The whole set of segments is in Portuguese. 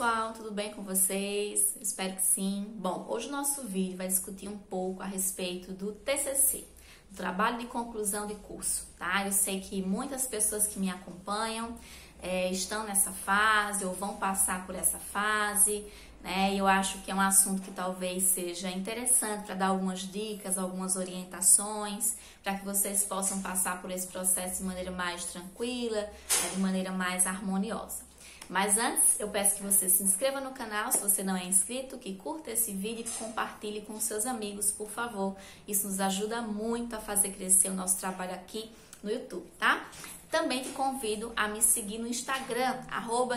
pessoal, tudo bem com vocês? Espero que sim. Bom, hoje o nosso vídeo vai discutir um pouco a respeito do TCC, do trabalho de conclusão de curso, tá? Eu sei que muitas pessoas que me acompanham estão nessa fase ou vão passar por essa fase, né? E eu acho que é um assunto que talvez seja interessante para dar algumas dicas, algumas orientações, para que vocês possam passar por esse processo de maneira mais tranquila, de maneira mais harmoniosa. Mas antes, eu peço que você se inscreva no canal, se você não é inscrito, que curta esse vídeo e compartilhe com seus amigos, por favor. Isso nos ajuda muito a fazer crescer o nosso trabalho aqui no YouTube, tá? Também te convido a me seguir no Instagram,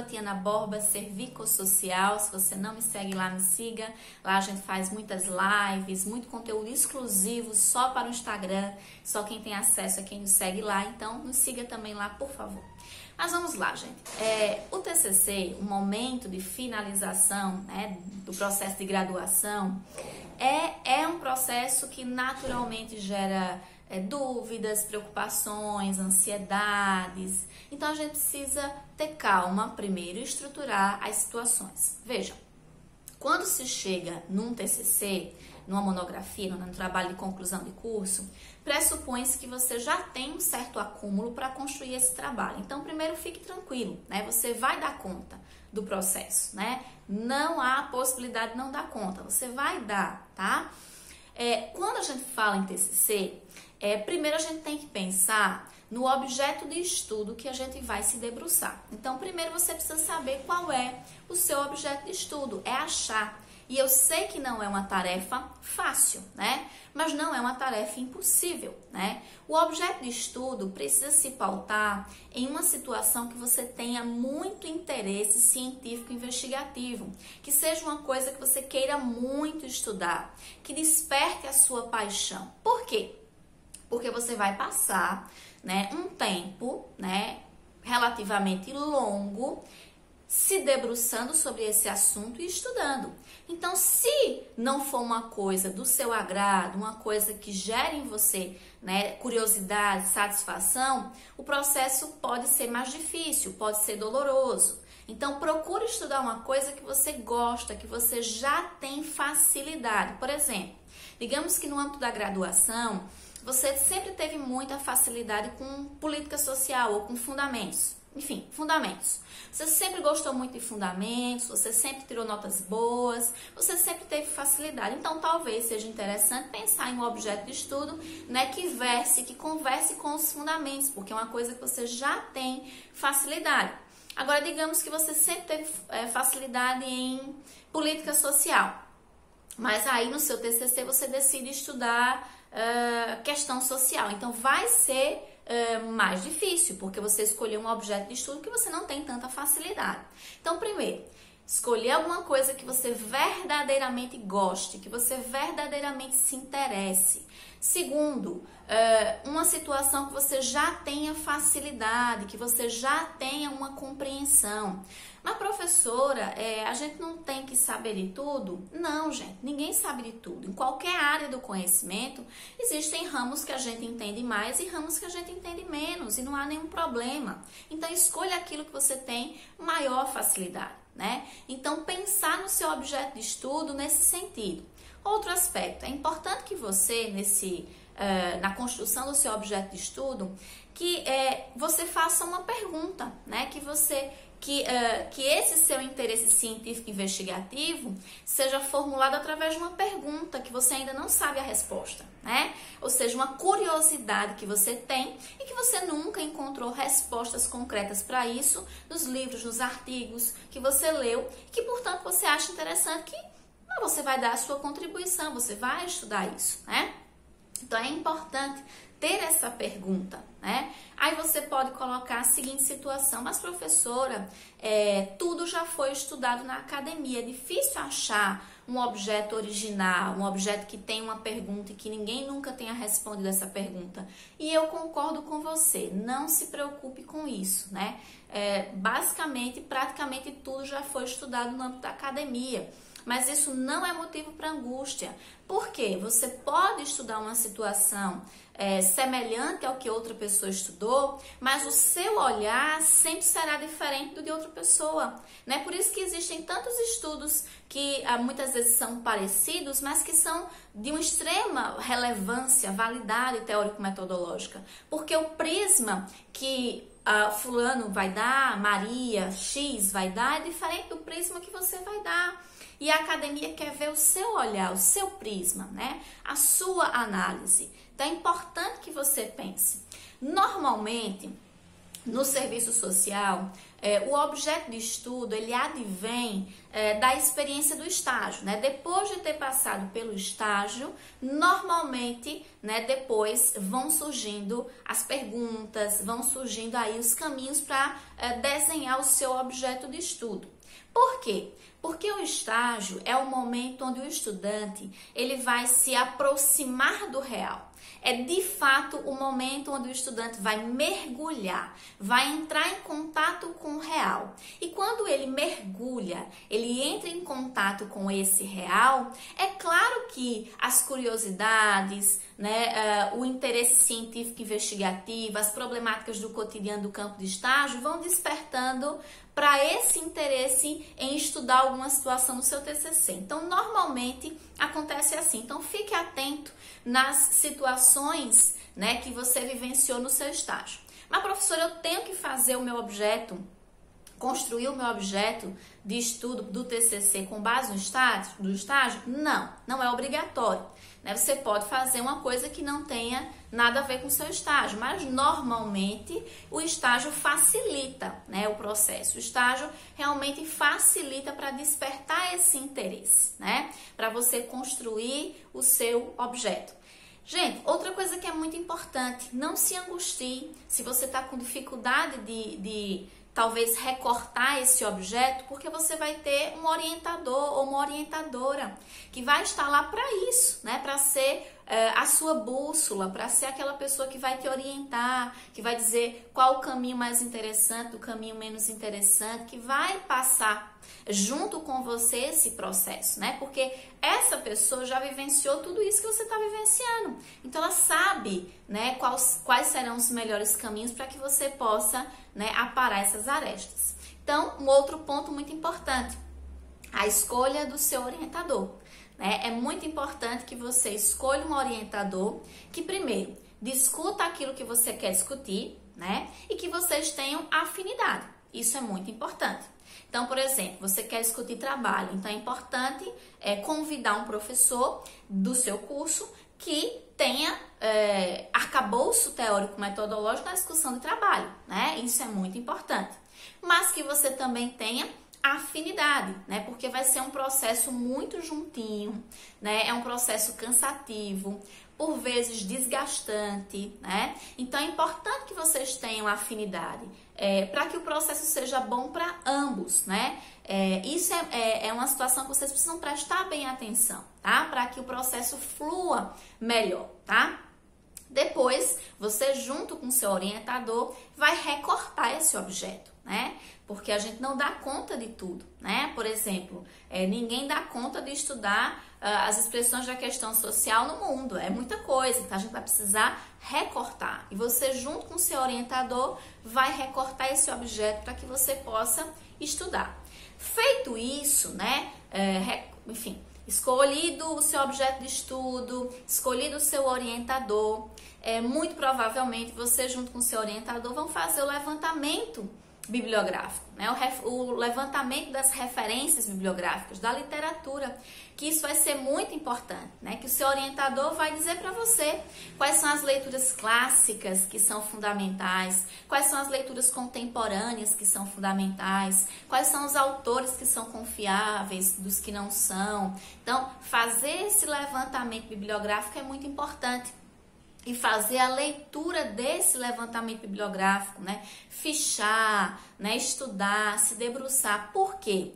@tianaborba_servicosocial. Se você não me segue lá, me siga. Lá a gente faz muitas lives, muito conteúdo exclusivo só para o Instagram. Só quem tem acesso é quem nos segue lá, então nos siga também lá, por favor. Mas vamos lá, gente. O TCC, o momento de finalização, né, do processo de graduação, é um processo que naturalmente gera dúvidas, preocupações, ansiedades. Então a gente precisa ter calma primeiro e estruturar as situações. Vejam, quando se chega num TCC, numa monografia, num trabalho de conclusão de curso, pressupõe-se que você já tem um certo acúmulo para construir esse trabalho. Então, primeiro fique tranquilo, né? Você vai dar conta do processo, né? Não há possibilidade de não dar conta, você vai dar, tá? Quando a gente fala em TCC, primeiro a gente tem que pensar no objeto de estudo que a gente vai se debruçar. Então, primeiro você precisa saber qual é o seu objeto de estudo, é achar. E eu sei que não é uma tarefa fácil, né? Mas não é uma tarefa impossível, né? O objeto de estudo precisa se pautar em uma situação que você tenha muito interesse científico investigativo, que seja uma coisa que você queira muito estudar, que desperte a sua paixão. Por quê? Porque você vai passar, né, um tempo, né, relativamente longo, se debruçando sobre esse assunto e estudando. Então, se não for uma coisa do seu agrado, uma coisa que gere em você, né, curiosidade, satisfação, o processo pode ser mais difícil, pode ser doloroso. Então, procure estudar uma coisa que você gosta, que você já tem facilidade. Por exemplo, digamos que no âmbito da graduação, você sempre teve muita facilidade com política social ou com fundamentos. Enfim, fundamentos. Você sempre gostou muito de fundamentos, você sempre tirou notas boas, você sempre teve facilidade. Então, talvez seja interessante pensar em um objeto de estudo, né, que converse com os fundamentos, porque é uma coisa que você já tem facilidade. Agora, digamos que você sempre teve facilidade em política social, mas aí no seu TCC você decide estudar questão social. Então, vai ser mais difícil, porque você escolheu um objeto de estudo que você não tem tanta facilidade. Então, primeiro, escolher alguma coisa que você verdadeiramente goste, que você verdadeiramente se interesse. Segundo, uma situação que você já tenha facilidade, que você já tenha uma compreensão. Mas, professora, a gente não tem que saber de tudo? Não, gente, ninguém sabe de tudo. Em qualquer área do conhecimento, existem ramos que a gente entende mais e ramos que a gente entende menos, e não há nenhum problema. Então, escolha aquilo que você tem maior facilidade, né? Então, pensar no seu objeto de estudo nesse sentido. Outro aspecto, é importante que você, na construção do seu objeto de estudo, que você faça uma pergunta, né? Que esse seu interesse científico investigativo seja formulado através de uma pergunta que você ainda não sabe a resposta, né? Ou seja, uma curiosidade que você tem e que você nunca encontrou respostas concretas para isso nos livros, nos artigos que você leu, e que, portanto, você acha interessante que você vai dar a sua contribuição, você vai estudar isso, né? Então, é importante ter essa pergunta, né? Aí você pode colocar a seguinte situação: mas professora, tudo já foi estudado na academia, é difícil achar um objeto original, um objeto que tem uma pergunta e que ninguém nunca tenha respondido essa pergunta. E eu concordo com você, não se preocupe com isso, né? Basicamente, praticamente tudo já foi estudado no âmbito da academia. Mas isso não é motivo para angústia. Por quê? Você pode estudar uma situação semelhante ao que outra pessoa estudou, mas o seu olhar sempre será diferente do de outra pessoa, né? Por isso que existem tantos estudos que muitas vezes são parecidos, mas que são de uma extrema relevância, validade teórico-metodológica, porque o prisma que fulano vai dar, Maria, X vai dar, é diferente do prisma que você vai dar. E a academia quer ver o seu olhar, o seu prisma, né? A sua análise. Então é importante que você pense. Normalmente, no serviço social, o objeto de estudo, ele advém da experiência do estágio, né? Depois de ter passado pelo estágio, normalmente, né, depois vão surgindo as perguntas, vão surgindo aí os caminhos para desenhar o seu objeto de estudo. Por quê? Porque o estágio é o momento onde o estudante ele vai se aproximar do real. É de fato o momento onde o estudante vai mergulhar, vai entrar em contato com o real. E quando ele mergulha, ele entra em contato com esse real, é claro que as curiosidades, né, o interesse científico investigativo, as problemáticas do cotidiano do campo de estágio vão despertando para esse interesse em estudar alguma situação no seu TCC. Então, normalmente acontece assim. Então, fique atento nas situações, né, que você vivenciou no seu estágio. Mas, professora, eu tenho que fazer o meu objeto, construir o meu objeto de estudo do TCC com base no estágio? Não, não é obrigatório. Né? Você pode fazer uma coisa que não tenha nada a ver com o seu estágio, mas normalmente o estágio facilita, né, o processo. O estágio realmente facilita para despertar esse interesse, né, para você construir o seu objeto. Gente, outra coisa que é muito importante, não se angustie se você está com dificuldade de talvez recortar esse objeto, porque você vai ter um orientador ou uma orientadora que vai estar lá para isso, né? Para ser a sua bússola, para ser aquela pessoa que vai te orientar, que vai dizer qual o caminho mais interessante, o caminho menos interessante, que vai passar junto com você esse processo, né? Porque essa pessoa já vivenciou tudo isso que você está vivenciando. Então ela sabe, né, quais serão os melhores caminhos para que você possa, né, aparar essas arestas. Então, um outro ponto muito importante, a escolha do seu orientador. Né? É muito importante que você escolha um orientador que, primeiro, discuta aquilo que você quer discutir, né? E que vocês tenham afinidade. Isso é muito importante. Então, por exemplo, você quer discutir trabalho, então é importante convidar um professor do seu curso que tenha arcabouço teórico metodológico na discussão de trabalho, né? Isso é muito importante. Mas que você também tenha afinidade, né? Porque vai ser um processo muito juntinho, né? É um processo cansativo, por vezes desgastante, né? Então é importante que vocês tenham afinidade para que o processo seja bom para ambos, né? Isso é uma situação que vocês precisam prestar bem atenção, tá? Para que o processo flua melhor, tá? Depois, você junto com o seu orientador vai recortar esse objeto, né? Porque a gente não dá conta de tudo, né? Por exemplo, ninguém dá conta de estudar as expressões da questão social no mundo. É muita coisa, então a gente vai precisar recortar. E você, junto com o seu orientador, vai recortar esse objeto para que você possa estudar. Feito isso, né? Enfim, escolhido o seu objeto de estudo, escolhido o seu orientador, muito provavelmente você, junto com o seu orientador, vão fazer o levantamento bibliográfico, né? O levantamento das referências bibliográficas, da literatura, que isso vai ser muito importante, né? Que o seu orientador vai dizer para você quais são as leituras clássicas que são fundamentais, quais são as leituras contemporâneas que são fundamentais, quais são os autores que são confiáveis, dos que não são. Então, fazer esse levantamento bibliográfico é muito importante. E fazer a leitura desse levantamento bibliográfico, né? Fichar, né? Estudar, se debruçar. Por quê?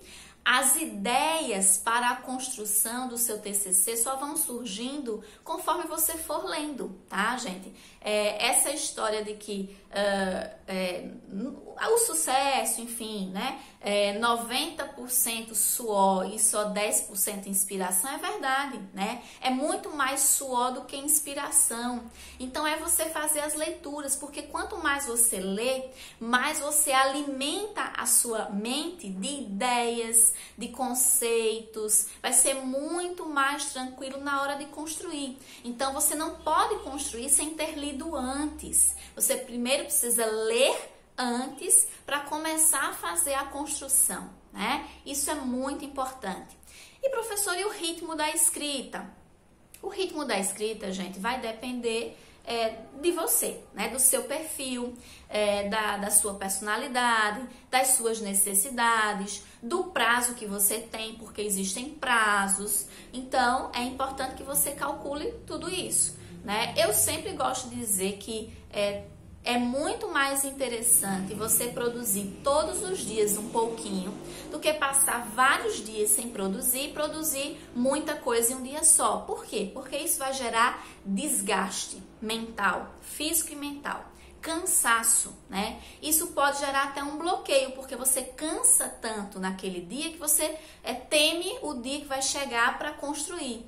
As ideias para a construção do seu TCC só vão surgindo conforme você for lendo, tá, gente? Essa história de que o sucesso, enfim, né? 90% suor e só 10% inspiração é verdade, né? É muito mais suor do que inspiração. Então é você fazer as leituras, porque quanto mais você lê, mais você alimenta a sua mente de ideias, de conceitos, vai ser muito mais tranquilo na hora de construir. Então você não pode construir sem ter lido antes. Você primeiro precisa ler antes para começar a fazer a construção, né? Isso é muito importante. E professor, e o ritmo da escrita? O ritmo da escrita, gente, vai depender de você, né? Do seu perfil, da sua personalidade, das suas necessidades, do prazo que você tem, porque existem prazos. Então, é importante que você calcule tudo isso, né? Eu sempre gosto de dizer que é muito mais interessante você produzir todos os dias um pouquinho do que passar vários dias sem produzir e produzir muita coisa em um dia só. Por quê? Porque isso vai gerar desgaste mental, físico e mental. Cansaço, né? Isso pode gerar até um bloqueio, porque você cansa tanto naquele dia que você teme o dia que vai chegar para construir.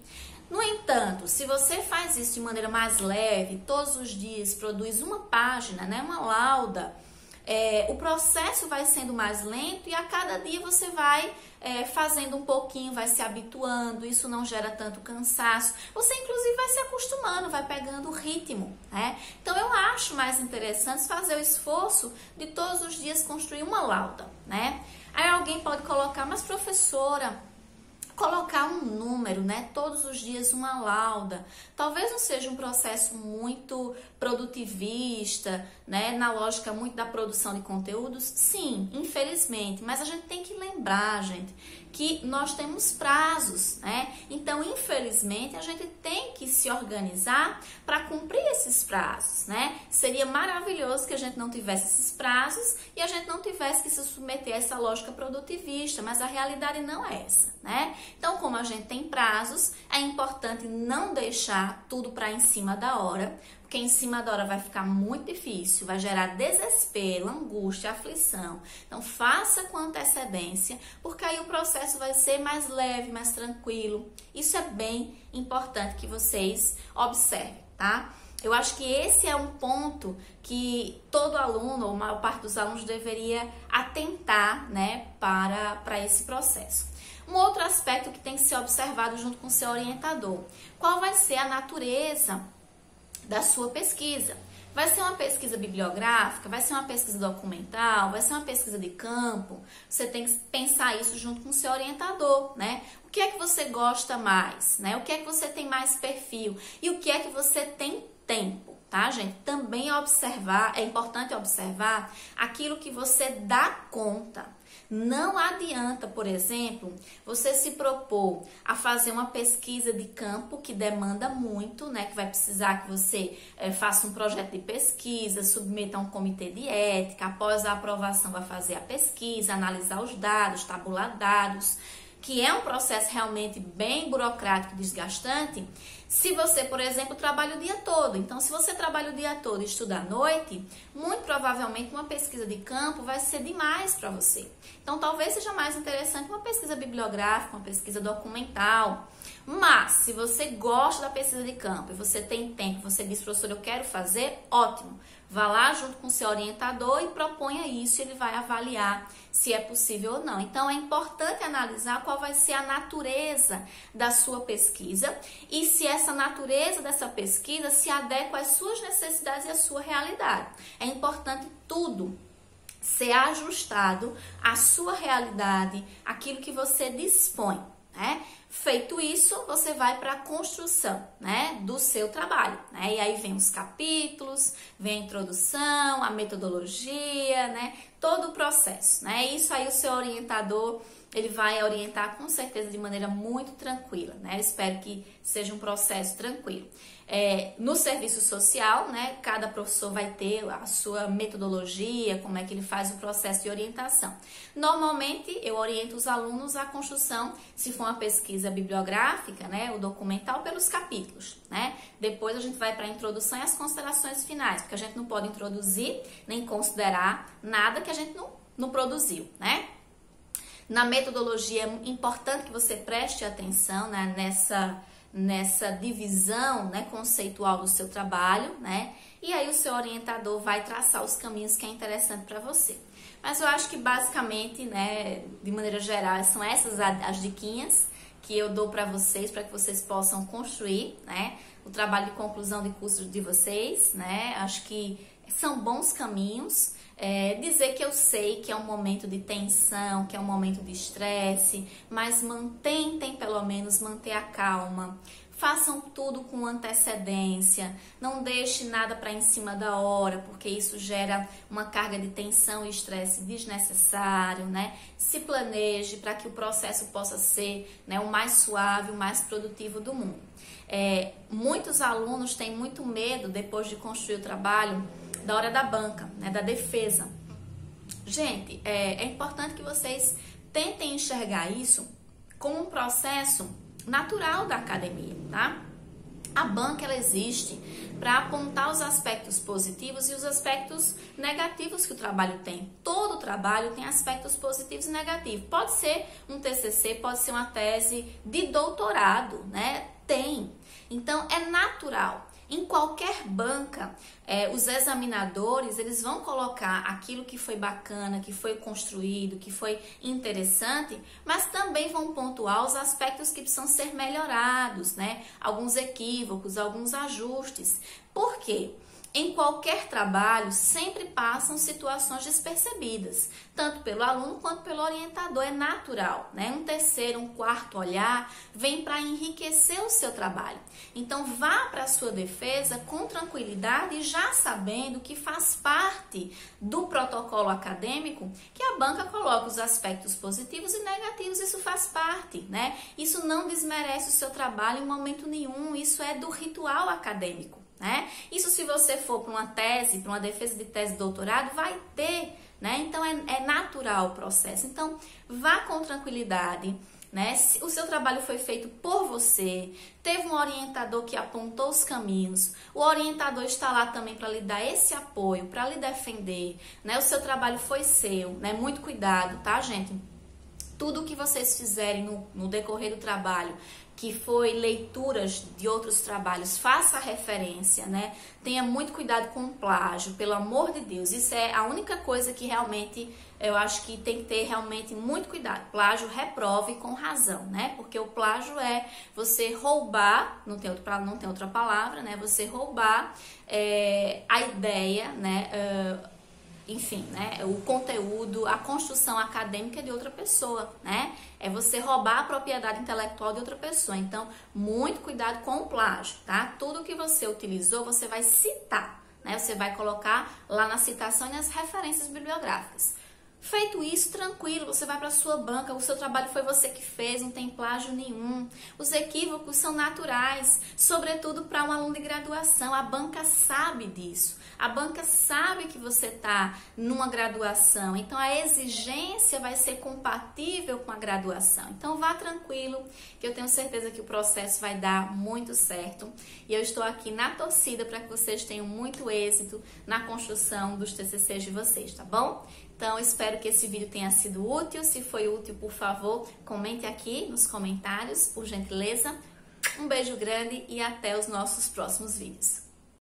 No entanto, se você faz isso de maneira mais leve, todos os dias produz uma página, né, uma lauda, o processo vai sendo mais lento e a cada dia você vai fazendo um pouquinho, vai se habituando, isso não gera tanto cansaço. Você, inclusive, vai se acostumando, vai pegando o ritmo, né? Então, eu acho mais interessante fazer o esforço de todos os dias construir uma lauda, né? Aí alguém pode colocar, mas professora, colocar um número, né? Todos os dias uma lauda. Talvez não seja um processo muito produtivista, né? Na lógica muito da produção de conteúdos. Sim, infelizmente. Mas a gente tem que lembrar, gente, que nós temos prazos, né? Então, infelizmente, a gente tem que se organizar para cumprir esses prazos, né? Seria maravilhoso que a gente não tivesse esses prazos e a gente não tivesse que se submeter a essa lógica produtivista, mas a realidade não é essa, né? Então, como a gente tem prazos, é importante não deixar tudo para em cima da hora, porque em cima da hora vai ficar muito difícil, vai gerar desespero, angústia, aflição. Então, faça com antecedência, porque aí o processo vai ser mais leve, mais tranquilo. Isso é bem importante que vocês observem, tá? Eu acho que esse é um ponto que todo aluno, ou a maior parte dos alunos, deveria atentar, né, para esse processo. Um outro aspecto que tem que ser observado junto com o seu orientador: qual vai ser a natureza da sua pesquisa? Vai ser uma pesquisa bibliográfica? Vai ser uma pesquisa documental? Vai ser uma pesquisa de campo? Você tem que pensar isso junto com o seu orientador, né? O que é que você gosta mais, né? O que é que você tem mais perfil? E o que é que você tem tempo, tá, gente? Também é importante observar aquilo que você dá conta. Não adianta, por exemplo, você se propor a fazer uma pesquisa de campo que demanda muito, né? Que vai precisar que você faça um projeto de pesquisa, submeta a um comitê de ética, após a aprovação vai fazer a pesquisa, analisar os dados, tabular dados, que é um processo realmente bem burocrático e desgastante. Se você, por exemplo, trabalha o dia todo, então se você trabalha o dia todo e estuda à noite, muito provavelmente uma pesquisa de campo vai ser demais para você. Então talvez seja mais interessante uma pesquisa bibliográfica, uma pesquisa documental. Mas se você gosta da pesquisa de campo e você tem tempo, você diz, professor, eu quero fazer, ótimo. Vá lá junto com o seu orientador e proponha isso, e ele vai avaliar se é possível ou não. Então, é importante analisar qual vai ser a natureza da sua pesquisa e se essa natureza dessa pesquisa se adequa às suas necessidades e à sua realidade. É importante tudo ser ajustado à sua realidade, aquilo que você dispõe, né? Feito isso, você vai para a construção, né, do seu trabalho, né? E aí vem os capítulos, vem a introdução, a metodologia, né? Todo o processo, né? Isso aí o seu orientador, ele vai orientar com certeza de maneira muito tranquila, né? Eu espero que seja um processo tranquilo. No serviço social, né, cada professor vai ter a sua metodologia, como é que ele faz o processo de orientação. Normalmente, eu oriento os alunos à construção, se for uma pesquisa bibliográfica, né, o documental, pelos capítulos, né? Depois a gente vai para a introdução e as considerações finais, porque a gente não pode introduzir nem considerar nada que a gente não produziu, né? Na metodologia é importante que você preste atenção, né, nessa divisão, né, conceitual do seu trabalho, né? E aí o seu orientador vai traçar os caminhos que é interessante para você. Mas eu acho que basicamente, né, de maneira geral, são essas as diquinhas que eu dou para que vocês possam construir, né, o trabalho de conclusão de curso de vocês, né? Acho que são bons caminhos. Dizer que eu sei que é um momento de tensão, que é um momento de estresse, mas tentem pelo menos manter a calma. Façam tudo com antecedência, não deixe nada para em cima da hora, porque isso gera uma carga de tensão e estresse desnecessário, né? Se planeje para que o processo possa ser, né, o mais suave, o mais produtivo do mundo. Muitos alunos têm muito medo, depois de construir o trabalho, da hora da banca, né, da defesa. Gente, é importante que vocês tentem enxergar isso como um processo natural da academia, tá? A banca, ela existe para apontar os aspectos positivos e os aspectos negativos que o trabalho tem. Todo trabalho tem aspectos positivos e negativos. Pode ser um TCC, pode ser uma tese de doutorado, né? Tem. Então, é natural. Em qualquer banca, os examinadores, eles vão colocar aquilo que foi bacana, que foi construído, que foi interessante, mas também vão pontuar os aspectos que precisam ser melhorados, né? Alguns equívocos, alguns ajustes. Por quê? Em qualquer trabalho, sempre passam situações despercebidas, tanto pelo aluno quanto pelo orientador, é natural, né? Um terceiro, um quarto olhar vem para enriquecer o seu trabalho. Então, vá para a sua defesa com tranquilidade e já sabendo que faz parte do protocolo acadêmico que a banca coloca os aspectos positivos e negativos, isso faz parte, né? Isso não desmerece o seu trabalho em momento nenhum, isso é do ritual acadêmico. Né? Isso, se você for para uma tese, para uma defesa de tese de doutorado, vai ter, né? Então é natural o processo. Então vá com tranquilidade, né? Se o seu trabalho foi feito por você, teve um orientador que apontou os caminhos, o orientador está lá também para lhe dar esse apoio, para lhe defender, né? O seu trabalho foi seu, né? Muito cuidado, tá, gente? Tudo que vocês fizerem no decorrer do trabalho, que foi leituras de outros trabalhos, faça referência, né? Tenha muito cuidado com o plágio, pelo amor de Deus. Isso é a única coisa que realmente eu acho que tem que ter realmente muito cuidado. Plágio, reprove com razão, né? Porque o plágio é você roubar, não tem outra palavra, né? Você roubar a ideia, né? Enfim, né, o conteúdo, a construção acadêmica de outra pessoa, né? É você roubar a propriedade intelectual de outra pessoa. Então, muito cuidado com o plágio, tá? Tudo que você utilizou, você vai citar, né? Você vai colocar lá na citação e nas referências bibliográficas. Feito isso, tranquilo, você vai para a sua banca, o seu trabalho foi você que fez, não tem plágio nenhum. Os equívocos são naturais, sobretudo para um aluno de graduação. A banca sabe disso. A banca sabe que você está numa graduação, então a exigência vai ser compatível com a graduação. Então vá tranquilo, que eu tenho certeza que o processo vai dar muito certo. E eu estou aqui na torcida para que vocês tenham muito êxito na construção dos TCCs de vocês, tá bom? Então, espero que esse vídeo tenha sido útil. Se foi útil, por favor, comente aqui nos comentários, por gentileza. Um beijo grande e até os nossos próximos vídeos.